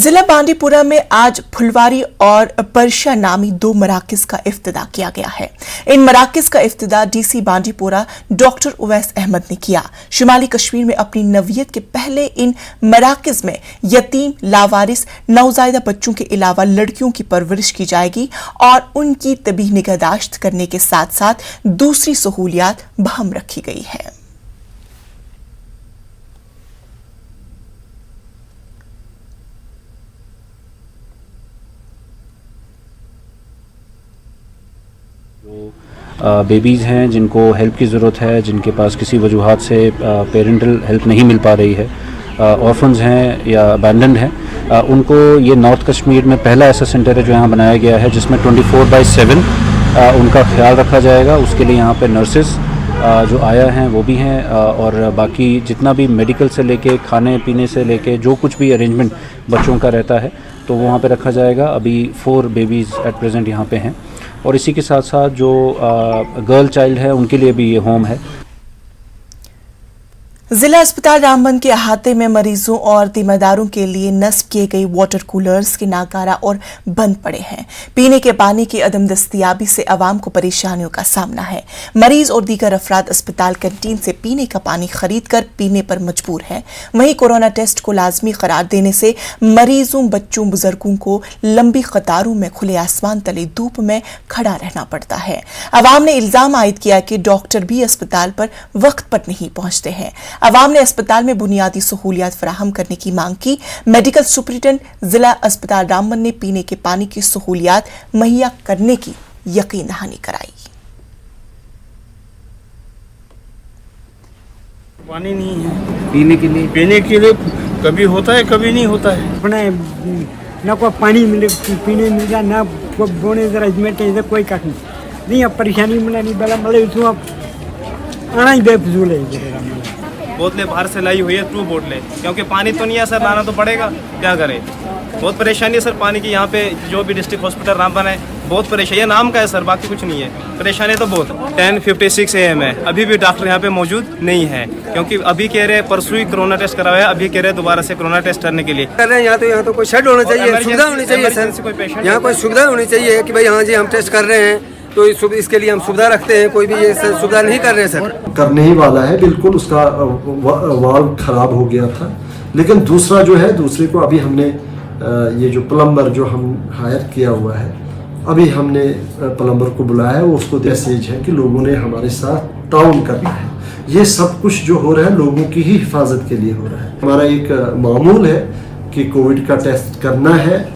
जिला बांडीपुरा में आज फुलवारी और परशा नामी दो मराकज का इफ्तिताह किया गया है। इन मराकज का इफ्तिताह डीसी बांडीपुरा डॉक्टर उवैस अहमद ने किया। शुमाली कश्मीर में अपनी नवियत के पहले इन मराकज में यतीम, लावारिस, नवजायदा बच्चों के अलावा लड़कियों की परवरिश की जाएगी और उनकी तबी निगहदाश्त करने के साथ साथ दूसरी सहूलियात बहम रखी गई है। जो बेबीज़ हैं जिनको हेल्प की ज़रूरत है, जिनके पास किसी वजूहात से पेरेंटल हेल्प नहीं मिल पा रही है, ऑर्फन्स हैं या अबैंडन्ड हैं, उनको ये नॉर्थ कश्मीर में पहला ऐसा सेंटर है जो यहाँ बनाया गया है जिसमें 24/7 उनका ख्याल रखा जाएगा। उसके लिए यहाँ पे नर्सेस जो आया हैं वो भी हैं और बाकी जितना भी मेडिकल से लेके खाने पीने से लेके जो कुछ भी अरेंजमेंट बच्चों का रहता है तो वो वहाँ पे रखा जाएगा। अभी 4 बेबीज़ एट प्रेजेंट यहाँ पे हैं और इसी के साथ साथ जो गर्ल चाइल्ड है उनके लिए भी ये होम है। जिला अस्पताल रामबन के अहाते में मरीजों और तीमारदारों के लिए नस्ब किए गए वाटर कूलर्स के नाकारा और बंद पड़े हैं। पीने के पानी की अदम दस्तयाबी से अवाम को परेशानियों का सामना है। मरीज और दीगर अफराद अस्पताल कैंटीन से पीने का पानी खरीद कर पीने पर मजबूर है। वहीं कोरोना टेस्ट को लाजमी करार देने से मरीजों, बच्चों, बुजुर्गों को लंबी कतारों में खुले आसमान तले धूप में खड़ा रहना पड़ता है। अवाम ने इल्जाम आयद किया कि डॉक्टर भी अस्पताल पर वक्त पर नहीं पहुंचते हैं। अवाम ने अस्पताल में बुनियादी सहूलियात फराहम करने की मांग की। मेडिकल सुपरिटेंडेंट जिला अस्पताल रामबन ने पीने के पानी की सहूलियात मुहैया करने की यकीन दहानी कराई। पानी नहीं है पीने के लिए कभी होता है कभी नहीं होता है। अपने ना कोई पानी मिले पीने मिल जाए ना कोई बोने इधर कोई कख नहीं अब परेशानी मिला नहीं बला मतलब इसमें आना ही बेफजूल है। बोतलें बाहर से लाई हुई है, 2 बोतलें, क्योंकि पानी तो नहीं है सर, लाना तो पड़ेगा, क्या करें। बहुत परेशानी है सर पानी की। यहाँ पे जो भी डिस्ट्रिक्ट हॉस्पिटल रामबन है बहुत परेशानी है, नाम का है सर, बाकी कुछ नहीं है। परेशानी तो बहुत। 10:56 AM है, अभी भी डॉक्टर यहाँ पे मौजूद नहीं है, क्योंकि अभी कह रहे हैं परसों ही कोरोना टेस्ट करवाया है, अभी कह रहे हैं दोबारा से कोरोना टेस्ट करने के लिए कर रहे हैं। यहाँ तो कोई शेड होना चाहिए, सुविधा होनी चाहिए सर, यहाँ कोई सुविधा होनी चाहिए कि भाई हाँ जी हम टेस्ट कर रहे हैं तो इसके लिए हम सुविधा रखते हैं। कोई भी ये सुविधा नहीं कर रहे हैं सर। करने ही वाला है, बिल्कुल उसका वाल्व खराब हो गया था। लेकिन दूसरा जो है, दूसरे को अभी हमने ये जो प्लम्बर जो हम हायर किया हुआ है, अभी हमने प्लम्बर को बुलाया है। उसको मैसेज है कि लोगों ने हमारे साथ ताउन करना है। ये सब कुछ जो हो रहा है लोगों की ही हिफाजत के लिए हो रहा है। हमारा एक मामूल है कि कोविड का टेस्ट करना है।